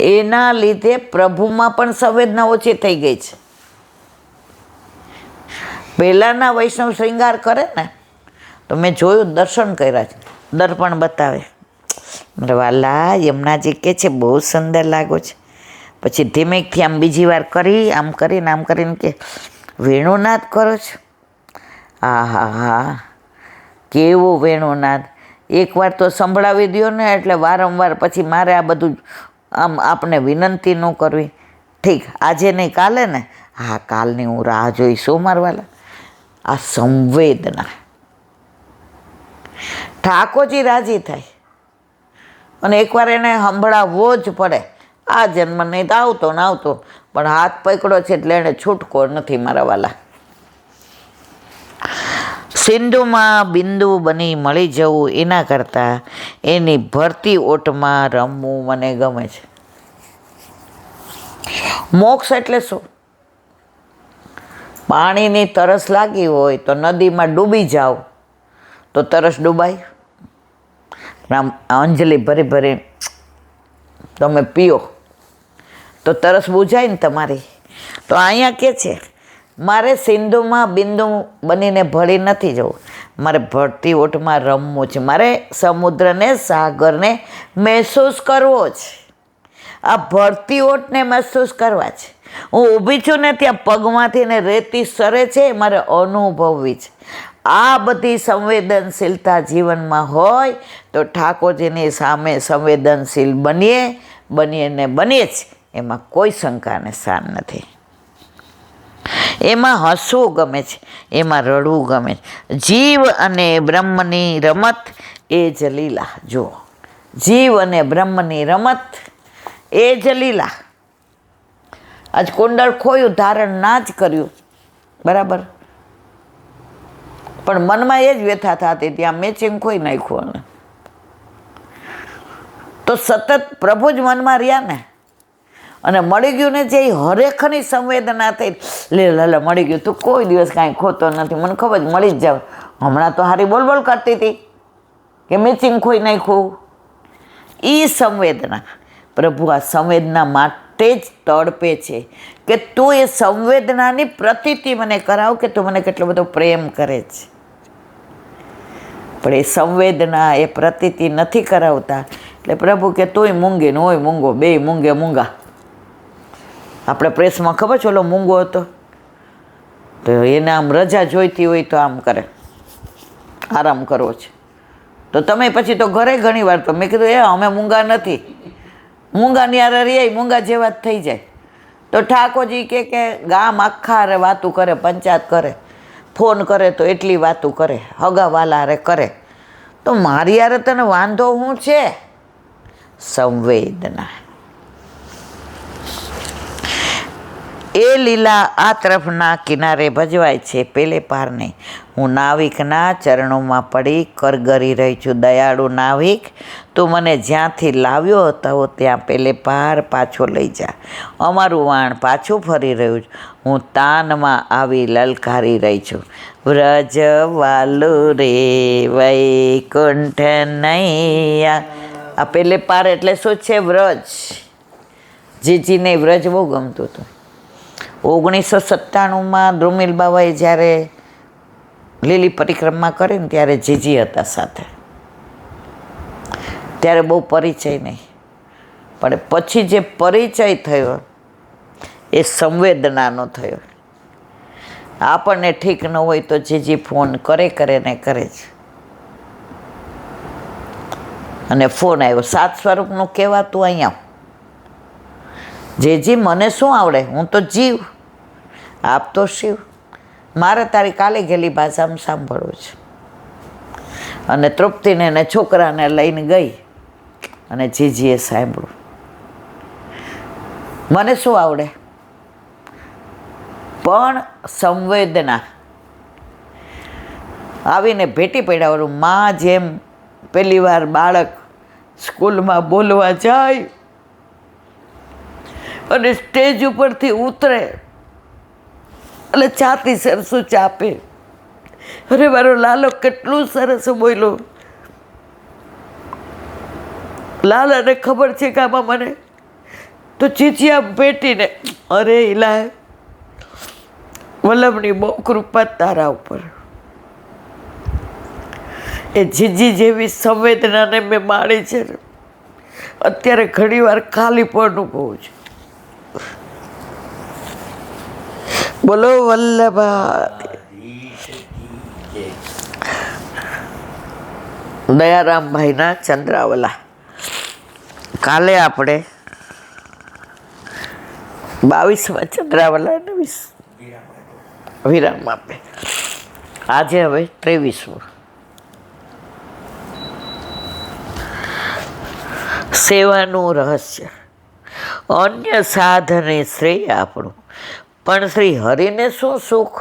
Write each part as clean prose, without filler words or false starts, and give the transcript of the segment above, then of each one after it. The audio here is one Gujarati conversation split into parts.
એના લીધે પ્રભુમાં પણ સંવેદના ઓછી થઈ ગઈ છે. પહેલાંના વૈષ્ણવ શ્રૃંગાર કરે ને તો મેં જોયું, દર્શન કર્યા છે, દર્પણ બતાવે, મારે વાલા યમુનાજી કે છે બહુ સુંદર લાગો છે. પછી ધીમેકથી આમ બીજી વાર કરી, આમ કરીને આમ કરીને કે વેણુનાદ કરો છો. હા હા હા, કેવો વેણુનાદ! એકવાર તો સંભળાવી દો ને એટલે વારંવાર પછી મારે આ બધું આમ આપને વિનંતી ન કરવી. ઠીક, આજે નહીં કાલે ને? હા, કાલની હું રાહ જોઈશું મારવાલા. આ સંવેદના, ઠાકોરજી રાજી થાય અને એકવાર એને સંભળાવવો જ પડે. આ જન્મ નહીં તો આવતો ને આવતો, પણ હાથ પકડો છે એટલે એને છૂટકો નથી મારા વાલા. સિંધુમાં બિંદુ બની મળી જવું એના કરતાં એની ભરતી ઓટમાં રમવું મને ગમે છે. મોક્ષ એટલે શું? પાણીની તરસ લાગી હોય તો નદીમાં ડૂબી જાઓ તો તરસ ડૂબાય? આમ અંજલિ ભરી ભરી તમે પીઓ તો તરસ બુજાય ને તમારી. તો અહીંયા કે છે મારે સિંધુમાં બિંદુ બનીને ભળી નથી જવું, મારે ભરતી ઓટમાં રમવું છે, મારે સમુદ્રને સાગરને મહેસૂસ કરવો છે. આ ભરતી ઓટને મહેસૂસ કરવા છે. હું ઊભી છું ને ત્યાં પગમાંથી ને રેતી સરે છે, મારે અનુભવવી છે. આ બધી સંવેદનશીલતા જીવનમાં હોય તો ઠાકોરજીની સામે સંવેદનશીલ બનીએ જ, એમાં કોઈ શંકાને સ્થાન નથી. એમાં હસવું ગમે છે, એમાં રડવું ગમે છે. જીવ અને બ્રહ્મની રમત એ જ લીલા. જુઓ, જીવ અને બ્રહ્મની રમત એ જ લીલા. આજ કુંડળ ખોયું, ધારણ ના જ કર્યું, બરાબર, પણ મનમાં એ જ વ્યથા થતી, ત્યાં મેચિંગ ખોઈ નાખ્યું. તો સતત પ્રભુ જ મનમાં રહ્યા ને, અને મળી ગયું ને જે હરેખની સંવેદના થઈ, લે મળી ગયું, તું કોઈ દિવસ કાંઈ ખોતો નથી, મને ખબર જ મળી જ જાવ. હમણાં તો હારી બોલ કરતી હતી કે મેચિંગ ખોઈ નાખ્યું. એ સંવેદના, પ્રભુ આ સંવેદના માટે જ તડપે છે કે તું એ સંવેદનાની પ્રતીતિ મને કરાવ કે તું મને કેટલો બધો પ્રેમ કરે છે. પણ એ સંવેદના, એ પ્રતીતિ નથી કરાવતા એટલે પ્રભુ કે તોય મૂંગે ને હોય મૂંગો, બે મૂંગા. આપણે પ્રેસમાં ખબર છે ઓલો મૂંગો હતો, તો એને આમ રજા જોઈતી હોય તો આમ કરે, આરામ કરવો છે. તો તમે પછી તો ઘરે ઘણી વાર તો મેં કીધું અમે મૂંગા નથી, મૂંગાની યાર રે મૂંગા જેવા જ થઈ જાય. તો ઠાકોરજી કે ગામ આખા હારે વાતું કરે, પંચાયત કરે, ફોન કરે તો એટલી વાતું કરે, હગાવાલા હારે કરે. તો મારી યારે તને વાંધો શું છે? સંવેદના. એ લીલા આ તરફના કિનારે ભજવાય છે, પેલે પાર નહીં. હું નાવિકના ચરણોમાં પડી કરગરી રહી છું. દયાળુ નાવિક, તું મને જ્યાંથી લાવ્યો હતો ત્યાં પેલે પાર પાછો લઈ જા. અમારું વાણ પાછું ફરી રહ્યું છે, હું તાનમાં આવી લલકારી રહી છું. વ્રજ વાલુ રે વૈકુંઠ નૈયા. આ પેલે પાર એટલે શું છે? વ્રજ. જીજીને વ્રજ બહુ ગમતું હતું. 1997માં દ્રુમિલ બાબાએ જ્યારે લીલી પરિક્રમા કરી ને ત્યારે જીજી હતા સાથે. ત્યારે બહુ પરિચય નહીં, પણ પછી જે પરિચય થયો એ સંવેદનાનો થયો. આપણને ઠીક ન હોય તો જીજી ફોન કરે ને કરે છે. અને ફોન આવ્યો, સાત સ્વરૂપનું કહેવાતું અહીંયા. જેજી મને શું આવડે, હું તો જીવ, આપ તો શિવ. મારે તારી કાલે ગયેલી ભાષામાં સાંભળવું છે. અને તૃપ્તિને એને છોકરાને લઈને ગઈ અને જીજીએ સાંભળ્યું. મને શું આવડે, પણ સંવેદના આવીને ભેટી પડ્યા. માં જેમ પહેલી વાર બાળક સ્કૂલમાં બોલવા જાય અને સ્ટેજ ઉપરથી ઉતરે એટલે છાતી સરસું ચાપે, અરે મારો લાલો કેટલું સરસ બોલ્યો. લાલાને ખબર છે કે આમાં મને તો ચીચિયા પેટીને, અરે ઇલા વલ્લભની બહુ કૃપા તારા ઉપર. એ જીજી જેવી સંવેદનાને મેં માણી છે ને, અત્યારે ઘણી વાર ખાલી પણ અનુભવું છું. બોલો વલ્લભા. દયારામભાઈના ચંદ્રાવલા. કાલે આપણે 22માં ચંદ્રાવલા ને વિરામ આપે. આજે હવે 23મું. સેવાનું રહસ્ય. અન્ય સાધને શ્રેય આપણું, પણ શ્રી હરિને શું સુખ?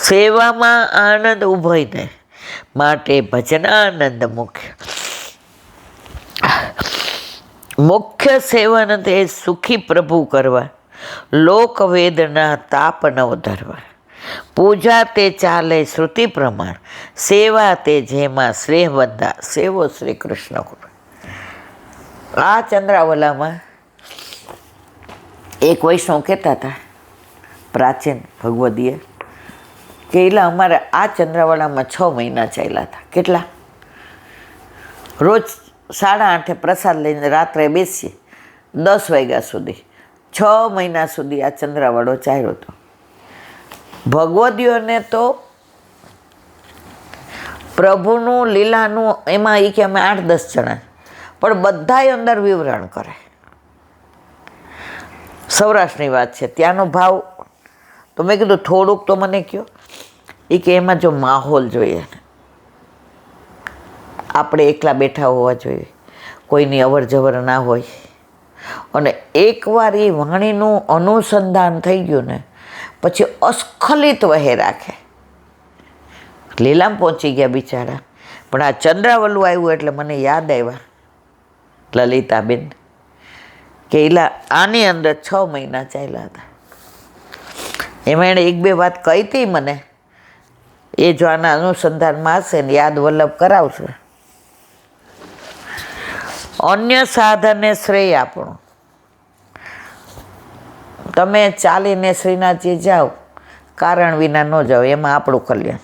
સેવામાં આનંદ ઉભયને, માટે ભજનાનંદ મુખ્ય. મુખ્ય સેવન તે સુખી પ્રભુ કરવા, લોકવેદના તાપ નવ ધરવા. પૂજા તે ચાલે શ્રુતિ પ્રમાણ, સેવા તે જેમાં શ્રેહ બંધા, સેવો શ્રી કૃષ્ણ કૃપા. આ ચંદ્રાવલામાં એક વૈષ્ણવ કહેતા હતા, પ્રાચીન ભગવદીય, કે એટલે અમારે આ ચંદ્રાવલામાં 6 મહિના ચાલ્યા હતા. કેટલા? રોજ 8:30 પ્રસાદ લઈને રાત્રે બેસીએ 10 વાગ્યા સુધી. 6 મહિના સુધી આ ચંદ્રાવડો ચાલ્યો હતો. ભગવદીઓને તો પ્રભુનું લીલાનું એમાં એ કે અમે 8-10 જણા, પણ બધાય અંદર વિવરણ કરે. સૌરાષ્ટ્રની વાત છે, ત્યાંનો ભાવ તો મેં કીધું થોડુંક તો મને કહો. એ કે એમાં જો માહોલ જોઈએ, આપણે એકલા બેઠા હોવા જોઈએ, કોઈની અવર જવર ના હોય, અને એકવાર એ વાણીનું અનુસંધાન થઈ ગયું ને પછી અસ્ખલિત વહે રાખે. લીલામ પહોંચી ગયા બિચારા, પણ આ ચંદ્રાવલું આવ્યું એટલે મને યાદ આવ્યા લલિતાબેન, કે એલા આની અંદર 6 મહિના ચાલ્યા હતા. એમાં એણે 1-2 વાત કહી હતી મને, એ જો આના અનુસંધાનમાં હશે ને યાદ વલ્લભ કરાવશે. અન્ય સાધને શ્રેય આપણું. તમે ચાલીને શ્રીનાથજી જાઓ, કારણ વિના ન જાઓ, એમાં આપણું કલ્યાણ.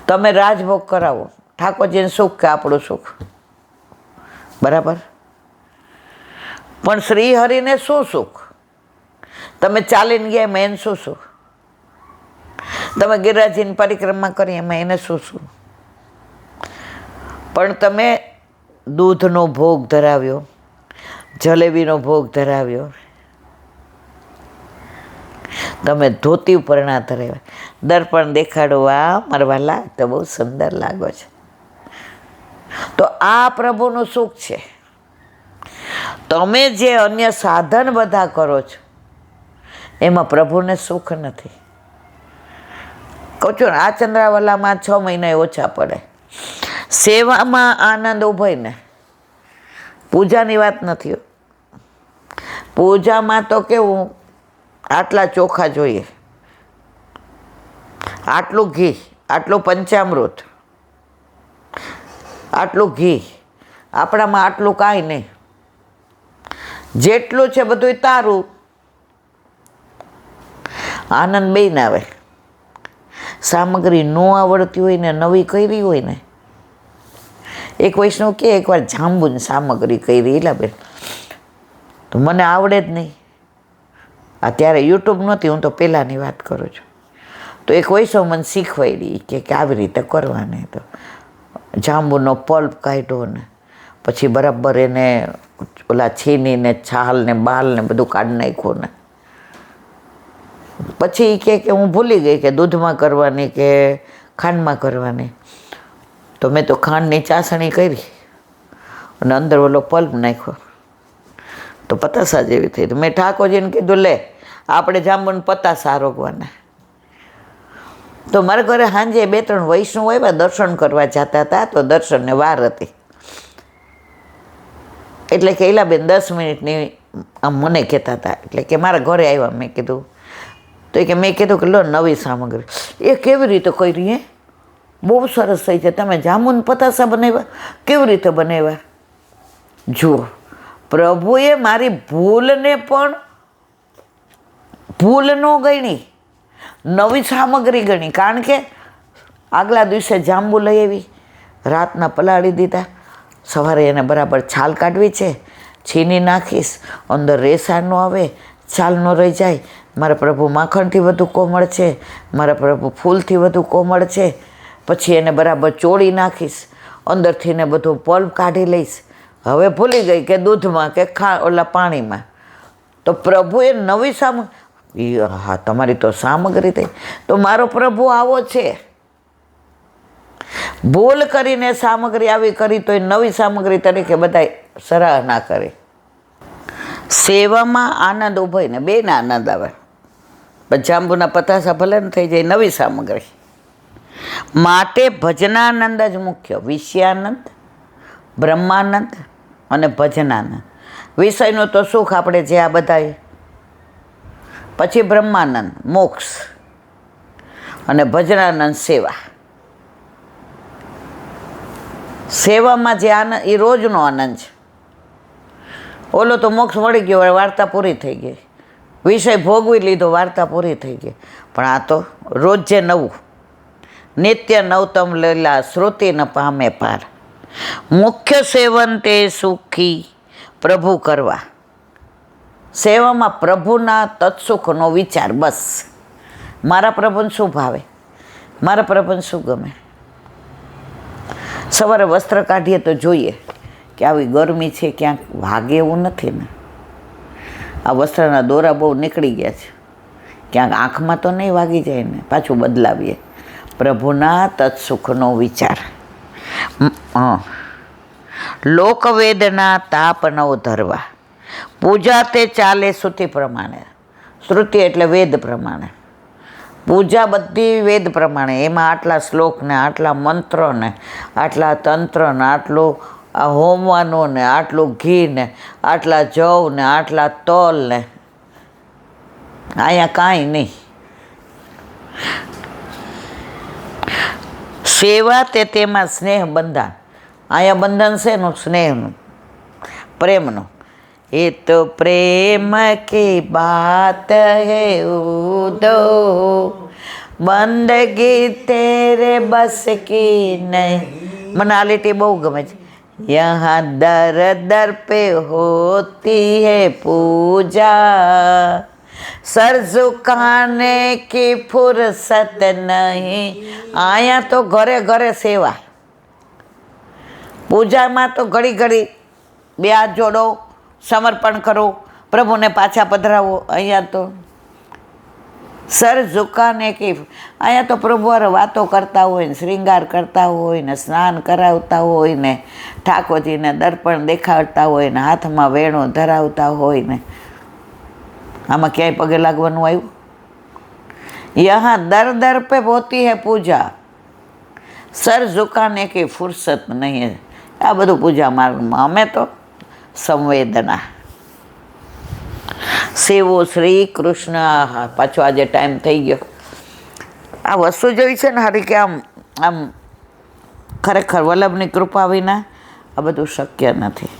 તમે રાજભોગ કરાવો, ઠાકોરજીને સુખ કે આપણું સુખ, બરાબર. પણ શ્રી હરિને શું સુખ? તમે ચાલીને ગયા એમાં એને શું સુખ? તમે ગિરિરાજની પરિક્રમા કરી એમાં એને શું સુખ? પણ તમે દૂધનો ભોગ ધરાવ્યો, જલેબીનો ભોગ ધરાવ્યો, તમે ધોતી ઉપરના ધરાવ્યા, દર્પણ દેખાડો, આ મરવાલા તો બહુ સુંદર લાગો છે. તો આ પ્રભુનું સુખ છે. તમે જે અન્ય સાધન બધા કરો છો એમાં પ્રભુને સુખ નથી. કહું છું ને, આ ચંદ્રાવલામાં 6 મહિના ઓછા પડે. સેવામાં આનંદ ઉભયને, પૂજાની વાત નથી. પૂજામાં તો કેવું, આટલા ચોખા જોઈએ, આટલું ઘી, આટલું પંચામૃત, આટલું ઘી, આપણામાં આટલું કાંઈ નહીં. જેટલું છે બધું તારું. આનંદ બેય ના આવે. સામગ્રી ન આવડતી હોય ને નવી કરી હોય ને, એક વૈષ્ણવ કે એકવાર જાંબુની સામગ્રી કરી, એટલે બેન તો મને આવડે જ નહીં. અત્યારે યુટ્યુબ નહોતી, હું તો પહેલાંની વાત કરું છું. તો એક વૈષ્ણવ મને શીખવાડી કે આવી રીતે કરવાની. તો જાંબુનો પલ્પ કાઢ્યો ને પછી બરાબર એને ઓલા છીનીને છાલ ને બાલ ને બધું કાઢી નાખ્યું ને પછી કે હું ભૂલી ગઈ કે દૂધમાં કરવાની કે ખાંડમાં કરવાની. તો મેં તો ખાંડની ચાસણી કરી અને અંદર ઓલો પલ્પ નાખ્યો તો પતાસા જેવી થઈ. તો મેં ઠાકોરજીને કીધું, લે આપણે જાંબુને પતાસા રોગવાના. તો મારા ઘરે સાંજે 2-3 વૈષ્ણવ આવ્યા, દર્શન કરવા જતા હતા. તો દર્શનને વાર હતી એટલે કે એલાબેન 10 મિનિટની આમ મને કહેતા હતા. એટલે કે મારા ઘરે આવ્યા. મેં કીધું, તો કે મેં કીધું કે લો નવી સામગ્રી. એ કેવી રીતે કરી? હે, બહુ સરસ થઈ છે. તમે જાંબુન પતાસા બનાવ્યા? કેવી રીતે બનાવ્યા? જુઓ, પ્રભુએ મારી ભૂલને પણ ભૂલ ન ગણી, નવી સામગ્રી ગણી. કારણ કે આગલા દિવસે જાંબુ લઈ આવી, રાતના પલાળી દીધા, સવારે એને બરાબર છાલ કાઢવી છે, છીની નાખીશ, અંદર રેસા ન આવે, છાલ ન રહી જાય. મારા પ્રભુ માખણથી વધુ કોમળ છે, મારા પ્રભુ ફૂલથી વધુ કોમળ છે. પછી એને બરાબર ચોળી નાખીશ, અંદરથી ને બધું પલ્પ કાઢી લઈશ. હવે ભૂલી ગઈ કે દૂધમાં કે ઓલા પાણીમાં. તો પ્રભુએ નવી સામગ્રી, હા તમારી તો સામગ્રી થઈ. તો મારો પ્રભુ આવો છે, ભૂલ કરીને સામગ્રી આવી કરી તો એ નવી સામગ્રી તરીકે બધા સરાહના કરે. સેવામાં આનંદ ઉભોય ને બેને આનંદ આવે. જાંબુના પતાસા ભલે ને થઈ જાય, નવી સામગ્રી માટે ભજનાનંદ જ મુખ્ય. વિષયાનંદ, બ્રહ્માનંદ અને ભજનાનંદ. વિષયનું તો સુખ આપણે જે આ બધા, પછી બ્રહ્માનંદ મોક્ષ, અને ભજનાનંદ સેવા. સેવામાં જે આનંદ એ રોજનો આનંદ છે. ઓલો તો મોક્ષ મળી ગયો, વાર્તા પૂરી થઈ ગઈ, વિષય ભોગવી લીધો, વાર્તા પૂરી થઈ ગઈ. પણ આ તો રોજે નવું, નિત્ય નવતમ લીલા શ્રુતિ ન પામે પાર. મુખ્ય સેવન તે સુખી પ્રભુ કરવા. સેવામાં પ્રભુના તત્સુખનો વિચાર. બસ મારા પ્રભુને શું ભાવે, મારા પ્રભુને શું ગમે. સવારે વસ્ત્ર કાઢીએ તો જોઈએ કે આવી ગરમી છે, ક્યાંક વાગે એવું નથી ને. આ વસ્ત્રના દોરા બહુ નીકળી ગયા છે, ક્યાંક આંખમાં તો નહીં વાગી જાય ને. પાછું બદલાવીએ. પ્રભુના તત્સુખનો વિચાર. લોકવેદના તાપ નવ ધરવા. પૂજા તે ચાલે શ્રુતિ પ્રમાણે. શ્રુતિ એટલે વેદ પ્રમાણે. પૂજા બધી વેદ પ્રમાણે. એમાં આટલા શ્લોક ને આટલા મંત્રો ને આટલા તંત્ર ને આટલું હોમવાનું ને આટલું ઘી ને આટલા જવ ને આટલા તલ ને. અહીંયા કાંઈ નહીં. સેવા તે તેમાં સ્નેહ બંધન. અહીંયા બંધન છે એનું, સ્નેહનું, પ્રેમનું. એ તો પ્રેમ કી બાત હૈ ઉદો, બંદગી તેરે બસ કી નહીં. મને આ લીટી બહુ ગમે છે. યહાં દર દર પે હોતી હૈ પૂજા, સર ઝુકાને કી ફુરસત નહીં. અહીંયા તો ઘરે ઘરે સેવા. પૂજામાં તો ઘડી ઘડી બે હાથ જોડો, સમર્પણ કરો, પ્રભુને પાછા પધરાવો. અહીંયા તો સર ઝુકાને કી, અહીંયા તો પ્રભુ વાતો કરતા હોય ને, શ્રૃંગાર કરતા હોય ને, સ્નાન કરાવતા હોય ને, ઠાકોરજીને દર્પણ દેખાડતા હોય ને, હાથમાં વેણો ધરાવતા હોય ને. આમાં ક્યાંય પગે લાગવાનું આવ્યું? યહાં દર દર પે હોતી હૈ પૂજા, સર ઝુકાને કી ફુરસત નહીં. આ બધું પૂજા માર્ગમાં. અમે તો સંવેદના. સેવો શ્રી કૃષ્ણ. પાછો આજે ટાઈમ થઈ ગયો. આ વસ્તુ જોઈ છે ને હારી, કે આમ ખરેખર વલ્લભની કૃપા વિના આ બધું શક્ય નથી.